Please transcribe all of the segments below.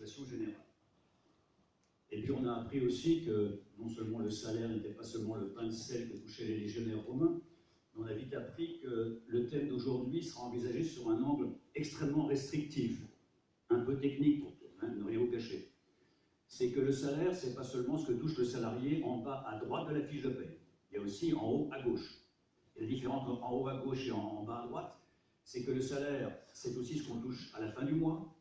situation générale. Et puis on a appris aussi que non seulement le salaire n'était pas seulement le pain de sel que touchaient les légionnaires romains, mais on a vite appris que le thème d'aujourd'hui sera envisagé sur un angle extrêmement restrictif, un peu technique pour ne rien vous cacher. C'est que le salaire, c'est pas seulement ce que touche le salarié en bas à droite de la fiche de paie, il y a aussi en haut à gauche. Et la différence entre en haut à gauche et en bas à droite, c'est que le salaire, c'est aussi ce qu'on touche à la fin du mois,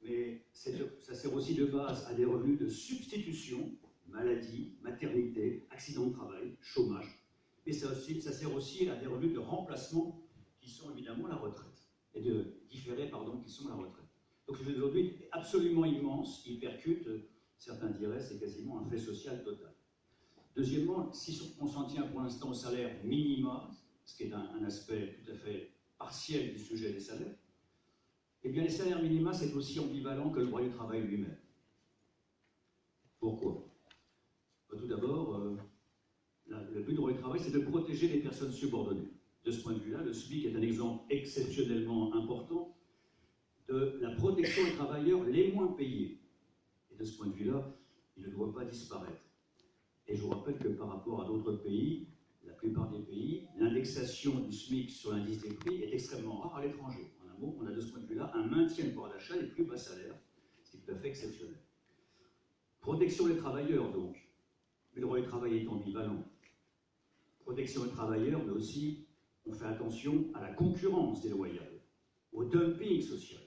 mais ça sert aussi de base à des revenus de substitution, maladie, maternité, accident de travail, chômage, mais ça sert aussi à des revenus de remplacement qui sont évidemment la retraite, et de différés, pardon, qui sont la retraite. Donc le aujourd'hui est absolument immense, il percute, certains diraient, c'est quasiment un fait social total. Deuxièmement, si on s'en tient pour l'instant au salaire minima, ce qui est un aspect tout à fait partiel du sujet des salaires, eh bien les salaires minima, c'est aussi ambivalent que le droit du travail lui-même. Pourquoi? Tout d'abord, le but du droit du travail, c'est de protéger les personnes subordonnées. De ce point de vue-là, le SMIC est un exemple exceptionnellement important de la protection des travailleurs les moins payés. Et de ce point de vue-là, il ne doit pas disparaître. Et je vous rappelle que par rapport à d'autres pays, la plupart des pays, l'indexation du SMIC sur l'indice des prix est extrêmement rare à l'étranger. En un mot, on a de ce point de vue-là un maintien du pouvoir d'achat des plus bas salaires, ce qui est tout à fait exceptionnel. Protection des travailleurs, donc. Mais le droit du travail est ambivalent. Protection des travailleurs, mais aussi, on fait attention à la concurrence déloyale, au dumping social.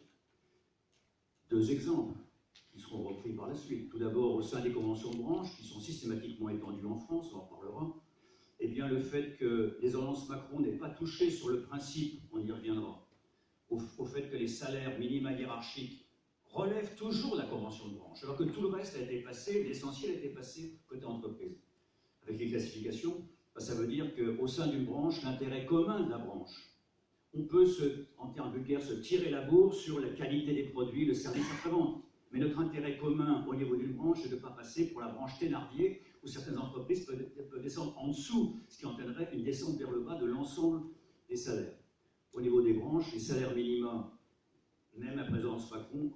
Deux exemples qui seront repris par la suite. Tout d'abord, au sein des conventions de branche, qui sont systématiquement étendues en France, on en reparlera, eh bien, le fait que les ordonnances Macron n'aient pas touché sur le principe, on y reviendra, au fait que les salaires minima hiérarchiques relèvent toujours de la convention de branche, alors que tout le reste a été passé, l'essentiel a été passé côté entreprise. Avec les classifications, ça veut dire qu'au sein d'une branche, l'intérêt commun de la branche, on peut, en termes vulgaires, se tirer la bourre sur la qualité des produits, le service après-vente. Mais notre intérêt commun au niveau d'une branche, c'est de ne pas passer pour la branche Thénardier, où certaines entreprises peuvent descendre en dessous, ce qui entraînerait une descente vers le bas de l'ensemble des salaires. Au niveau des branches, les salaires minima, même à présence Macron,